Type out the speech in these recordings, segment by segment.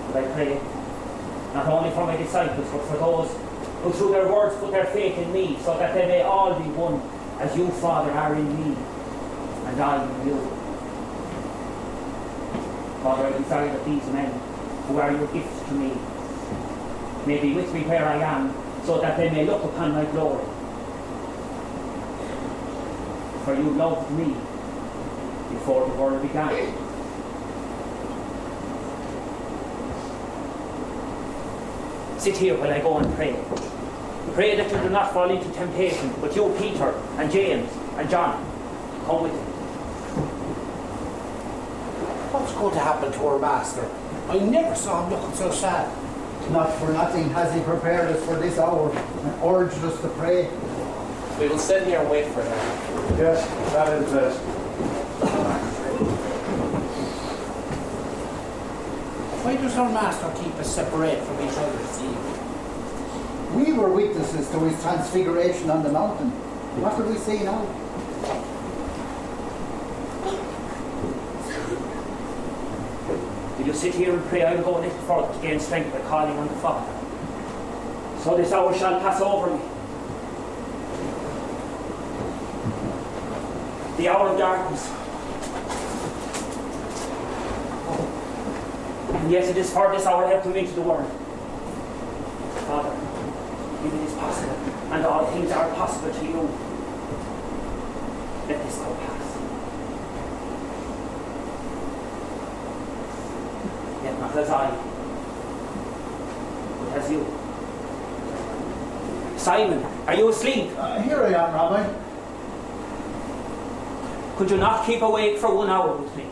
But I pray, not only for my disciples, but for those who through their words put their faith in me, so that they may all be one, as you, Father, are in me, and I in you. Father, I desire that these men, who are your gifts to me, may be with me where I am, so that they may look upon my glory. For you loved me before the world began. Sit here while I go and pray. Pray that you do not fall into temptation, but you, Peter, and James, and John, come with me. What's going to happen to our master? I never saw him looking so sad. Not for nothing has he prepared us for this hour and urged us to pray. We will sit here and wait for him. Yes, that is best. Why does our master keep us separate from each other this evening? We were witnesses to his transfiguration on the mountain. What do we see now? Will you sit here and pray? I will go a little further to gain strength by calling on the Father. So this hour shall pass over me. The hour of darkness. And yet it is for this hour I have come into the world. Father, if it is possible, and all things are possible to you, let this go pass. Yet not as I, but as you. Simon, are you asleep? Here I am, Rabbi. Could you not keep awake for 1 hour with me?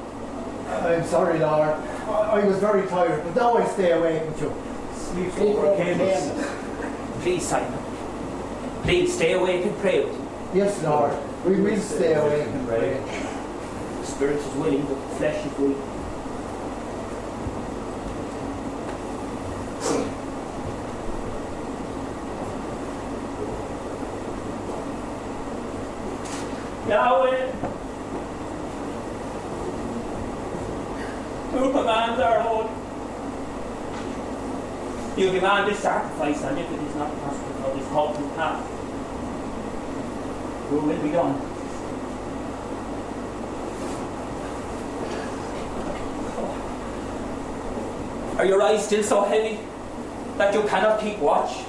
I'm sorry, Lord. I was very tired, but now I stay awake with you. Sleep overcame us. Please, Simon. Please stay awake and pray with me. Yes, Lord. We will stay awake and pray. The spirit is willing, but the flesh is weak. Yahweh, who commands our holy, you demand this sacrifice, and if it is not possible for this call to pass, your will be done. Are your eyes still so heavy that you cannot keep watch?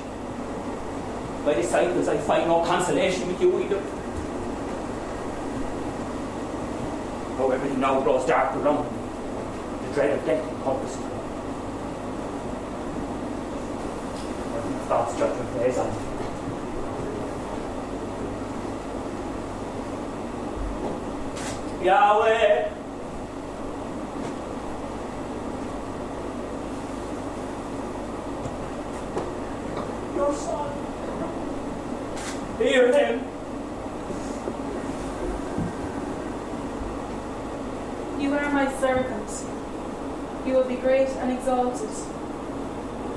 My disciples, I find no consolation with you either. Though everything now grows dark around me, the dread of death encompasses me. God's judgment weighs on me. Yahweh! Your son! Hear him! You are my servant. You will be great and exalted.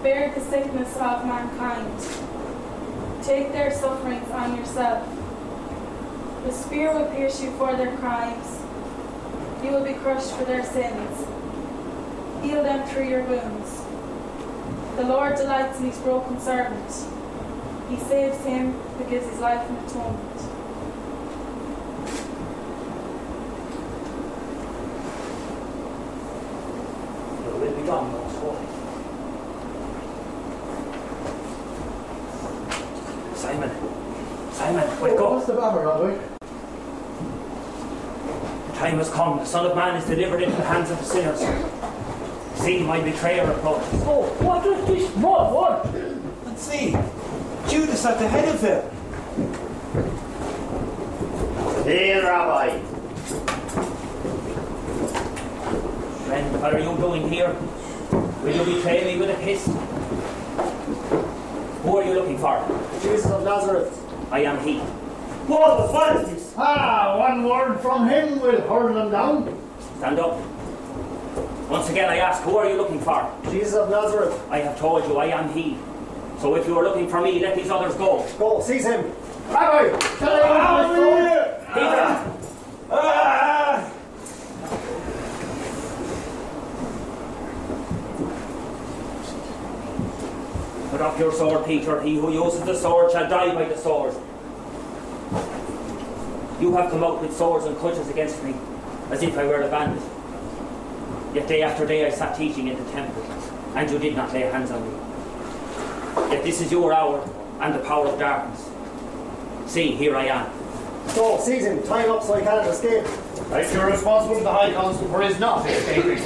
Bear the sickness of mankind. Take their sufferings on yourself. The spear will pierce you for their crimes. You will be crushed for their sins. Heal them through your wounds. The Lord delights in his broken servant. He saves him who gives his life in atonement. Done, most holy. Simon, wake up. What's the matter, Rabbi? The time has come. The Son of Man is delivered into the hands of the sinners. See, my betrayer approaches. Oh, what is this? What? Let's see. Judas at the head of him. Hail, Rabbi. Friend, what are you doing here? Will you betray me with a kiss? Who are you looking for? Jesus of Nazareth. I am he. What is this? One word from him will hurl them down. Stand up. Once again I ask, who are you looking for? Jesus of Nazareth. I have told you I am he. So if you are looking for me, let these others go. Go, seize him. Rabbi, Peter! Put up your sword, Peter. He who uses the sword shall die by the sword. You have come out with swords and cudgels against me, as if I were a bandit. Yet day after day I sat teaching in the temple, and you did not lay hands on me. Yet this is your hour, and the power of darkness. See, here I am. So, seize him, tie him up so he can't escape. Right, you're responsible to the High Council for his not escaping.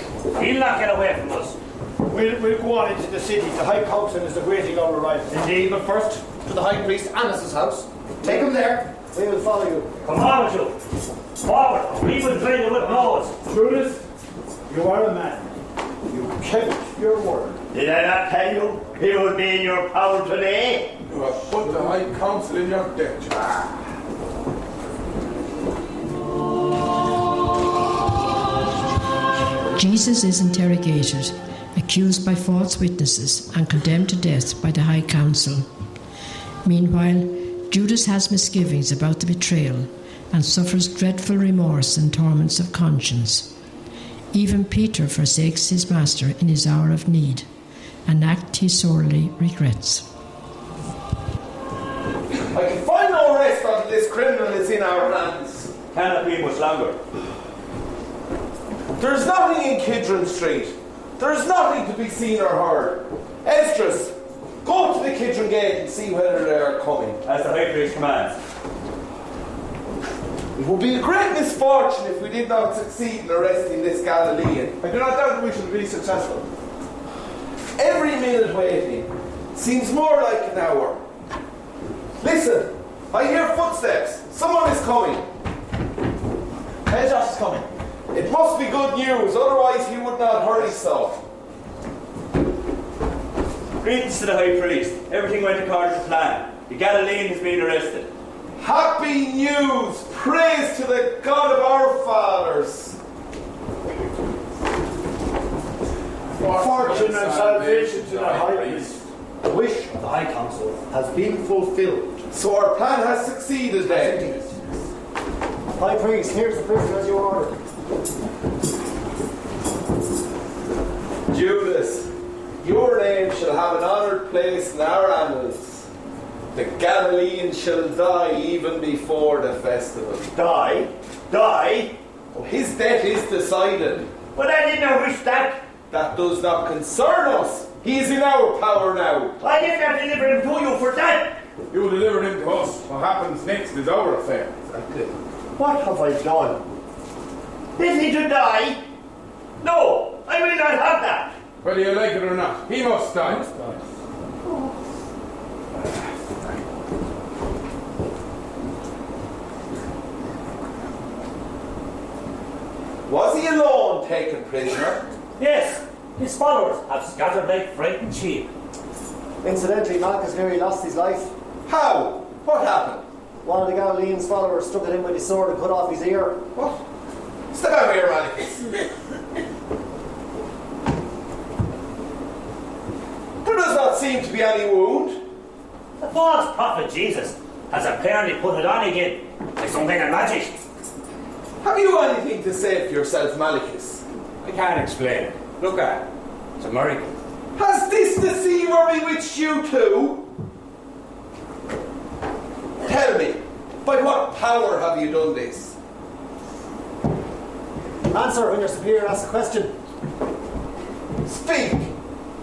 He'll not get away from us. We'll go on into the city. The High Council is awaiting our arrival. Indeed, but first to the High Priest Annis's house. Take him there. We will follow you. Come on, you. Forward. We will train you with blows. Judas, you are a man. You kept your word. Did I not tell you he would be in your power today? You have put the High Council in your debt. Jesus is interrogated, accused by false witnesses and condemned to death by the High Council. Meanwhile, Judas has misgivings about the betrayal and suffers dreadful remorse and torments of conscience. Even Peter forsakes his master in his hour of need, an act he sorely regrets. I can find no rest until this criminal is in our hands. Cannot be much longer. There is nothing in Kidron Street. There is nothing to be seen or heard. Esdras, go to the Kidron Gate and see whether they are coming. As the High Priest commands. It would be a great misfortune if we did not succeed in arresting this Galilean. I do not doubt we shall be successful. Every minute waiting seems more like an hour. Listen, I hear footsteps. Someone is coming. Esdras is coming. It must be good news, otherwise he would not hurry so. Greetings to the High Priest. Everything went according to plan. The Galilean has been arrested. Happy news! Praise to the God of our fathers! Fortune and salvation to the High Priest. The wish of the High Council has been fulfilled. So our plan has succeeded then. High Priest, here's the prisoner as you ordered. Judas, your name shall have an honoured place in our annals. The Galilean shall die even before the festival. Die? Die? Oh, his death is decided. But I did not wish that. That does not concern us. He is in our power now. I did not deliver him to you for that. You deliver him to us. What happens next is our affair. Exactly. What have I done? Is he to die? No, I will not have that. Whether you like it or not, he must die. Was he alone taken prisoner? Yes, his followers have scattered like frightened sheep. Incidentally, Malchus nearly lost his life. How? What happened? One of the Galilean's followers struck at him with his sword and cut off his ear. What? Step out here, Malchus. There does not seem to be any wound. The false prophet Jesus has apparently put it on again, like some kind of magic. Have you anything to say for yourself, Malchus? I can't explain it. Look at it. It's a miracle. Has this deceiver bewitched you too? Tell me, by what power have you done this? Answer when your superior asks a question. Speak.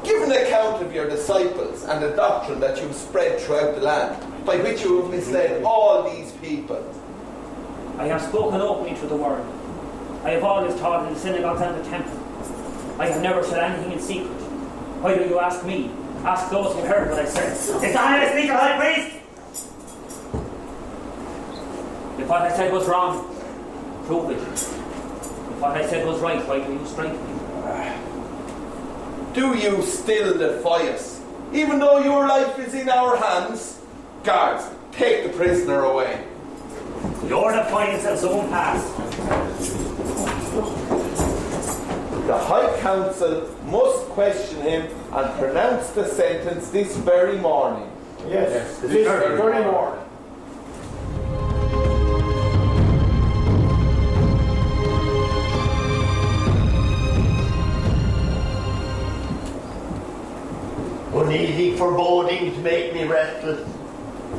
Give an account of your disciples and the doctrine that you've spread throughout the land, by which you have misled all these people. I have spoken openly to the word. I have always taught in the synagogues and the temple. I have never said anything in secret. Why do you ask me? Ask those who heard what I said. Is that how I speak, High Priest? If what I said was wrong, prove it. If what I said was right, why do you strike me? Do you still defy us? Even though your life is in our hands? Guards, take the prisoner away. Your defiance of zone pass. The High Council must question him and pronounce the sentence this very morning. Yes, this very morning. Uneasy forebodings make me restless.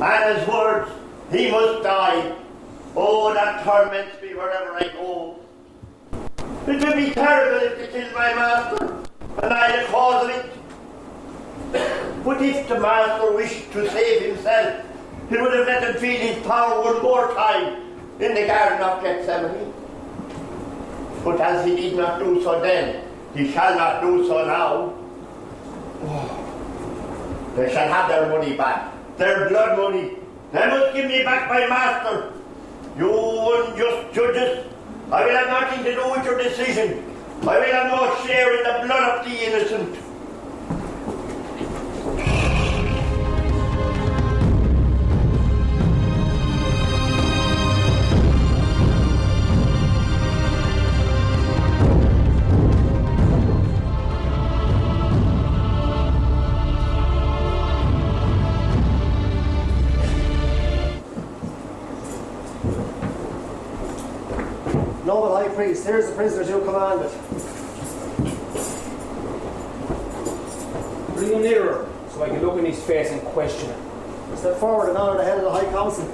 Anna's words, he must die. Oh, that torments me wherever I go. It would be terrible if they killed my master, and I the cause of it. But if the master wished to save himself, he would have let him feel his power one more time in the garden of Gethsemane. But as he did not do so then, he shall not do so now. They shall have their money back, their blood money. They must give me back my master. You unjust judges, I will have nothing to do with your decision. I will have no share in the blood of the innocent. Noble High Priest, here's the prisoners you commanded. Bring him nearer, so I can look in his face and question him. Step forward and honour the head of the High Council.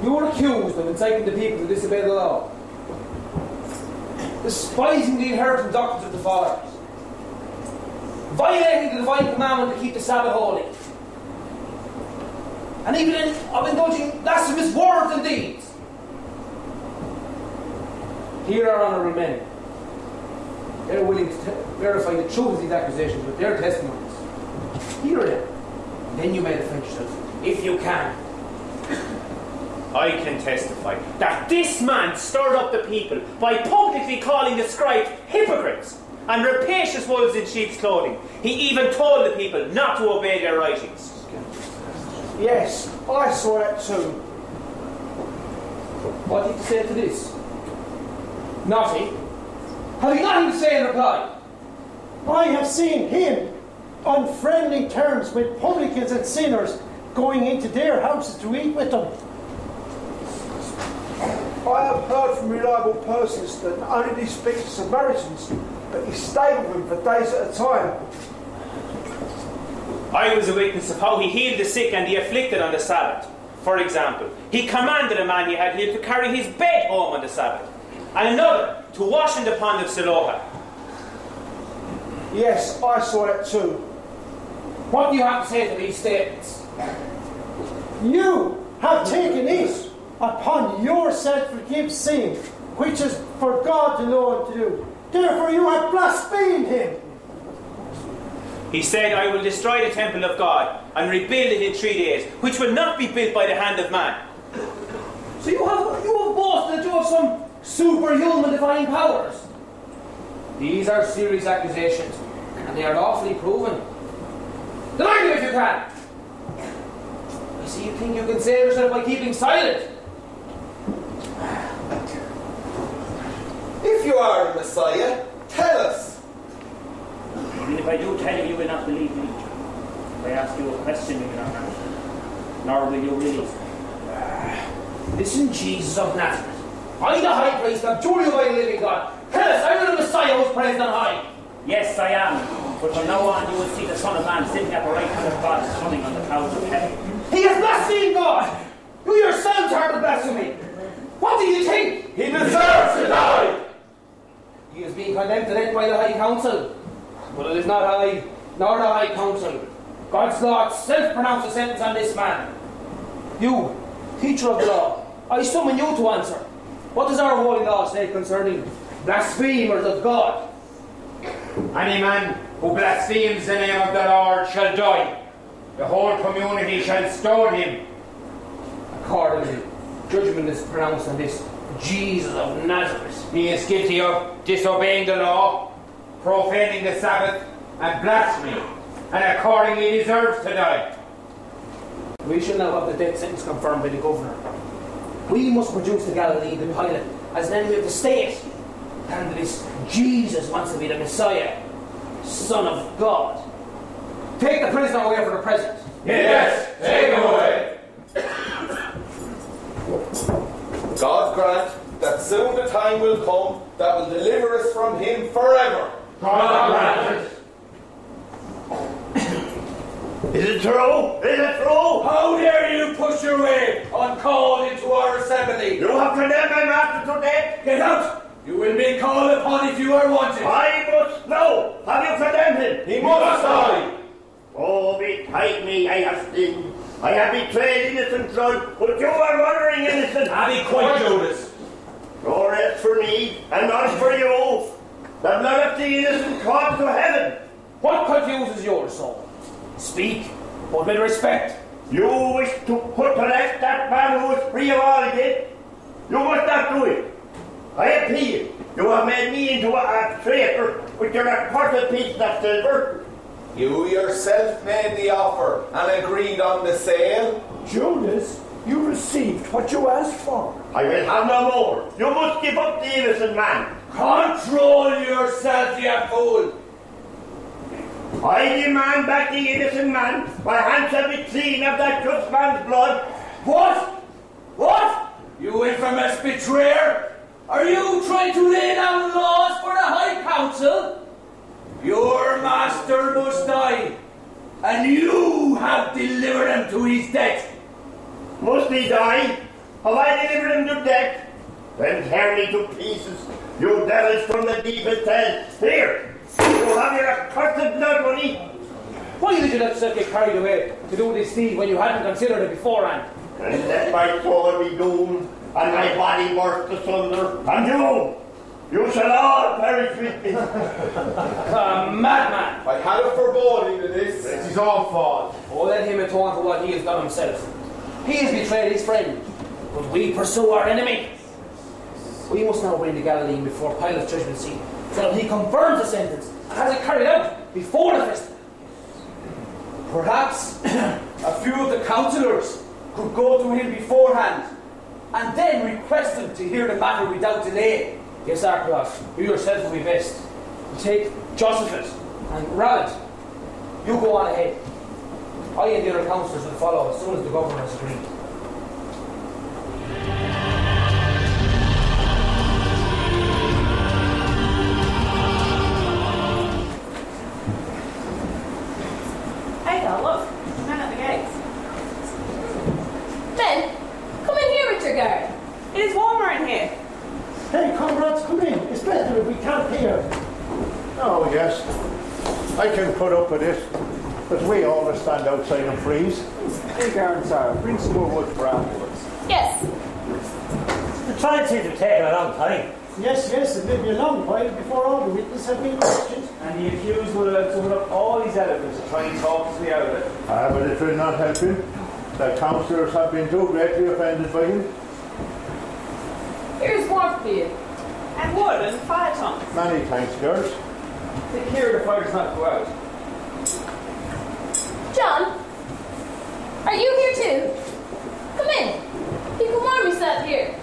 You are accused of inciting the people to disobey the law, despising the inherited doctrines of the fathers, violating the divine commandment to keep the Sabbath holy, and even of indulging blasphemous words and deeds. Here are honourable men. They're willing to verify the truth of these accusations with their testimonies. Hear them, and then you may defend yourself, if you can. I can testify that this man stirred up the people by publicly calling the scribes hypocrites and rapacious wolves in sheep's clothing. He even told the people not to obey their writings. Yes, I saw that too. What did you say to this? Naughty. Have you nothing to say in reply? I have seen him on friendly terms with publicans and sinners, going into their houses to eat with them. I have heard from reliable persons that not only did he speak to Samaritans, but he stayed with them for days at a time. I was a witness of how he healed the sick and the afflicted on the Sabbath. For example, he commanded a man he had healed to carry his bed home on the Sabbath, and another to wash in the pond of Siloam. Yes, I saw that too. What do you have to say to these statements? You have taken it upon yourself to forgive sin, which is for God alone to do. Therefore you have blasphemed him. He said, I will destroy the temple of God and rebuild it in 3 days, which will not be built by the hand of man. So you have boasted that you have some superhuman divine powers. These are serious accusations, and they are lawfully proven. Deny them if you can. I see you think you can save yourself by keeping silent. If you are the Messiah, tell us. And if I do tell you, you will not believe me. If I ask you a question, you will not answer. Nor will you release me. Listen, Jesus of Nazareth. I, the High Priest, abjure you by the living God. Tell us, are you the Messiah who is praised on high? Yes, I am. But from now on, you will see the Son of Man sitting at the right hand of God, coming on the clouds of heaven. He has blasphemed God. You yourselves heard the blasphemy. What do you think? He deserves to die. He is being condemned to death by the High Council. But it is not I, nor the High Council. God's law itself pronounced a sentence on this man. You, teacher of the law, I summon you to answer. What does our holy law say concerning blasphemers of God? Any man who blasphemes the name of the Lord shall die. The whole community shall stone him. Accordingly, judgment is pronounced on this Jesus of Nazareth. He is guilty of disobeying the law, profaning the Sabbath, and blasphemy, and accordingly deserves to die. We shall now have the death sentence confirmed by the governor. We must produce the Galilee, the Pilate, as an enemy of the state. And this Jesus wants to be the Messiah, Son of God. Take the prisoner away for the present. Yes, take him away. God grant that soon the time will come that will deliver us from him forever. God grant it. Is it true? Is it true? How dare you push your way uncalled into our assembly? You have condemned my master to death. Get out! You will be called upon if you are wanted. I must know. Have you condemned him? He must die. Oh, betide me, I have sinned. I have betrayed innocent blood, but you are murdering innocent. Have he quite Judas? No rest for me, and not for you. The blood of the innocent comes to heaven. What confuses your soul? Speak, but with respect. You wish to put to death that man who is free of all guilt. You must not do it. I appeal. You have made me into a traitor with your accursed pieces of silver. You yourself made the offer and agreed on the sale. Judas, you received what you asked for. I will have no more. You must give up the innocent man. Control yourself, you fool. I demand back the innocent man. My hands shall be clean of that just man's blood. What? What? You infamous betrayer! Are you trying to lay down laws for the High Council? Your master must die, and you have delivered him to his death. Must he die? Have I delivered him to death? Then tear me to pieces, you devils from the deepest hell. Here, you have your accursed blood money. Why did you let yourself get carried away to do this deed when you hadn't considered it beforehand? And let my soul be doomed, and my body burst asunder, and you shall all perish with me. Madman! I had a foreboding of this. It's his own fault. Oh, let him atone for what he has done himself. He has betrayed his friend, but we pursue our enemy. We must now bring the Galilean before Pilate's judgment seat, so that he confirms the sentence and has it carried out before the festival. Perhaps a few of the councillors could go to him beforehand and then request him to hear the matter without delay. Yes, Archelaus, you yourself will be best. Take Josephus and Rallet. You go on ahead. I and the other councillors will follow as soon as the governor has agreed. Hey, look, man at the gates. Men, come in here with your guard. It is warmer in here. Hey, comrades, come in. It's better if we camp here. Oh, yes. I can put up with it, but we always stand outside and freeze. Hey, guards, bring some more wood for afterwards. Yes. The trial seems to have taken a long time. Yes, it may be a long while before all the witnesses have been questioned. And the accused would have summoned up all his eloquence to try and talk his way out of it. But it will not help him. The councillors have been too greatly offended by him. Here's warmth for you. And wood and fire tongs. Many thanks, girls. Take care the fire's not go out. John, are you here too? Come in. You can warm yourself here.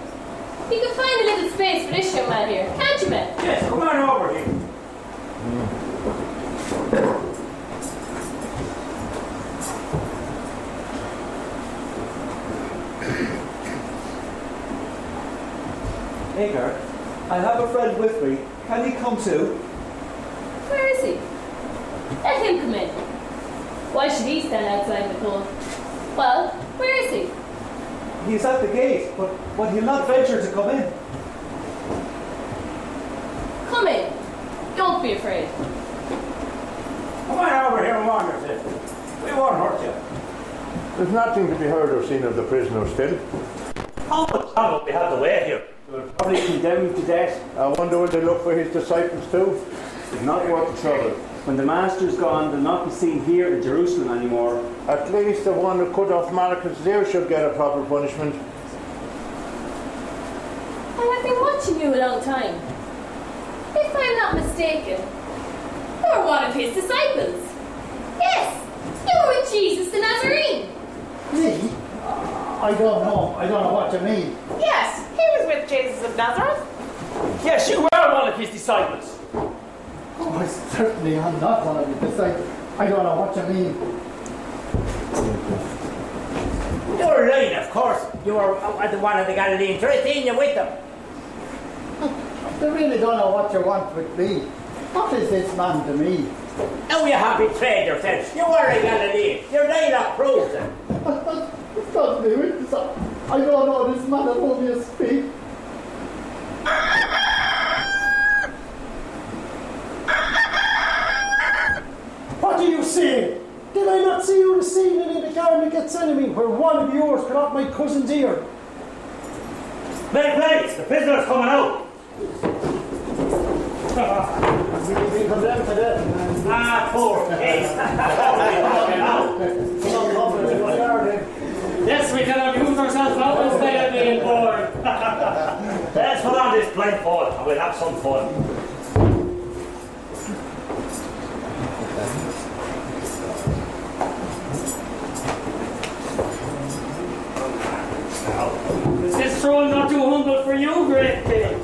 You can find a little space for this young man here, can't you, man? Yes, come on over here. Hagar, I have a friend with me. Can he come too? Where is he? Let him come in. Why should he stand outside in the cold? Well, where is he? He's at the gate, but he'll not venture to come in. Come in. Don't be afraid. Come on over here and warm yourself. We won't hurt you. There's nothing to be heard or seen of the prisoner still. How much longer we have to wait here? We'll probably condemn him to death. I wonder will they look for his disciples too? It's not worth the trouble. When the master's gone, they'll not be seen here in Jerusalem anymore. At least the one who cut off Marcus' ear should get a proper punishment. I have been watching you a long time. If I'm not mistaken, you're one of his disciples. Yes, you're with Jesus the Nazarene. Me? I don't know. I don't know what you mean. Yes, he was with Jesus of Nazareth. Yes, you are one of his disciples. Oh, I certainly am not one of the disciples. I don't know what you mean. You're lying, of course. You were at the one of the Galileans. You're seen you with them. They really don't know what you want with me. What is this man to me? Now you have betrayed yourself. You were a Galilean. Your dialogue proves it. It's not me witness. I don't know this man at home you speak. What do you say? Did I not see you this evening in the garden of Gethsemane where one of yours cut off my cousin's ear? Make place! The prisoner's coming out! We've been condemned to death. Ah, poor case! Yes, we can amuse ourselves now instead of being bored. Let's put on this blindfold and we'll have some fun. Is this throne not too humble for you, great king?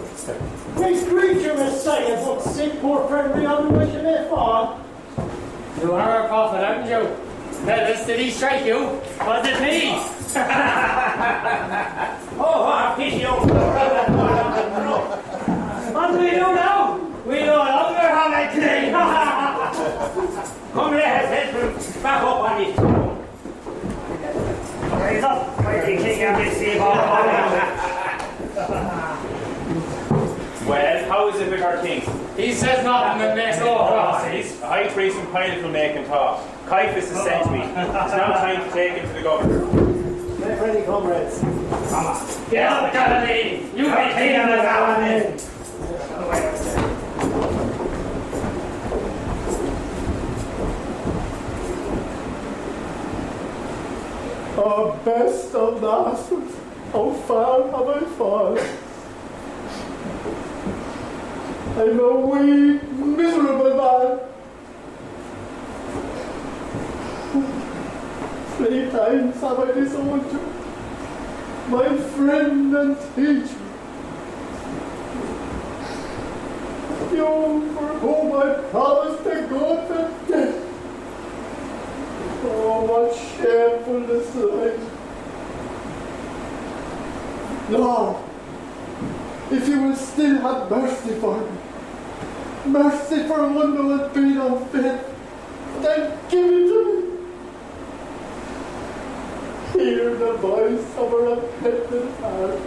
Great creature, Messiah, but sick poor friend on the way to may fall. You are a prophet, aren't you? Ellis, did he strike you? Was it me? Oh, what a pity! What do we do now? We no longer have a king. Come here, let's back up on this throne. Raise up, mighty king, and receive all Well, how is it with our king? He says nothing and makes no prophecies. The high priest and Pilate will make him talk. Caiaphas has sent me. It's now time to take him to the governor. Make ready, comrades. Come on. Get up, Galilee! You be king of the Galilee! Oh, best of masters, how far have I fallen? I'm a weak, miserable man. 3 times have I disowned you, my friend and teacher. You for whom I promised to go to death. Oh, what shamefulness life. Lord, if you will still have mercy for me, mercy for one who has been unfaithful, then give it to me. Hear the voice of a repentant heart.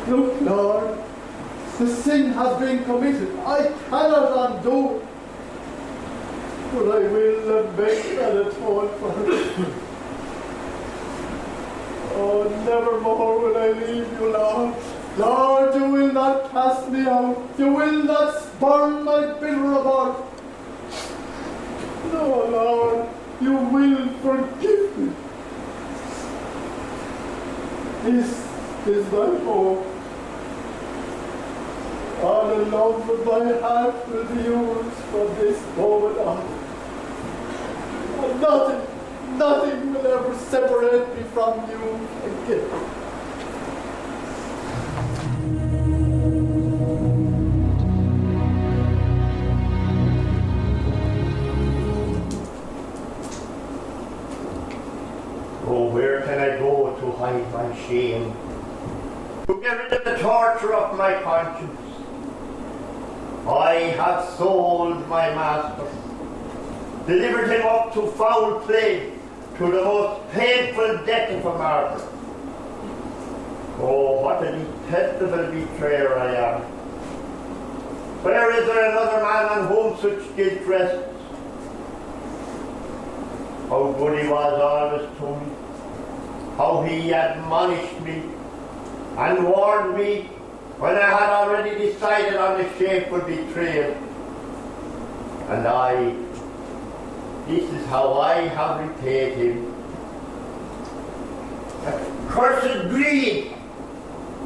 Look, Lord, the sin has been committed. I cannot undo it. But I will lament and atone for it. Oh, never more will I leave you, Lord. Lord, you will not cast me out. You will not spurn my bitter abhorrence. No, Lord, you will forgive me. This is my hope. All the love of my heart will be yours from this moment on. And nothing will ever separate me from you again. Oh, where can I go to hide my shame? To get rid of the torture of my conscience. I have sold my master, delivered him up to foul play, to the most painful death of a martyr. Oh, what a detestable betrayer I am. Where is there another man on whom such guilt rests? How good he was always to me, how he admonished me and warned me when I had already decided on the shameful betrayal. And this is how I have repaid him. Cursed greed!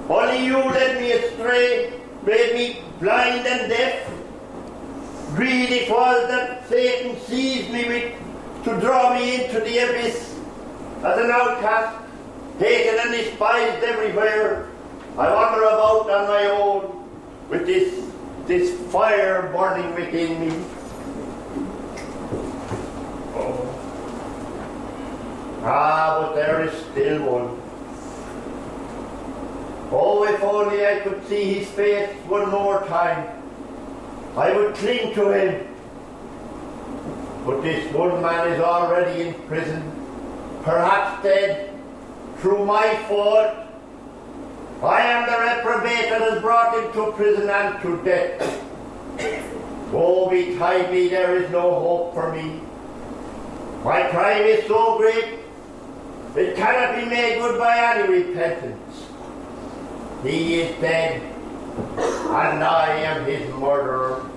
Only you led me astray, made me blind and deaf. Greed it was that Satan seized me with, to draw me into the abyss as an outcast, hated and despised everywhere. I wander about on my own with this fire burning within me. Oh. Ah, but there is still one. Oh, if only I could see his face one more time, I would cling to him. But this one man is already in prison, perhaps dead, through my fault. I am the reprobate that has brought him to prison and to death. Woe betide me, there is no hope for me. My crime is so great, it cannot be made good by any repentance. He is dead, and I am his murderer.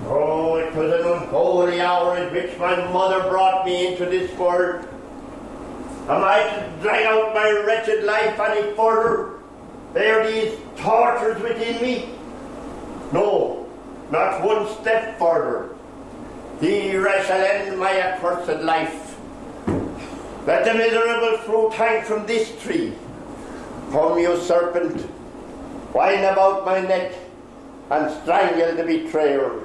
Oh, it was an unholy hour in which my mother brought me into this world. Am I to drag out my wretched life any further? Bear these tortures within me? No, not one step further. Here I shall end my accursed life. Let the miserable fruit hang from this tree. Come, you serpent, wind about my neck and strangle the betrayer.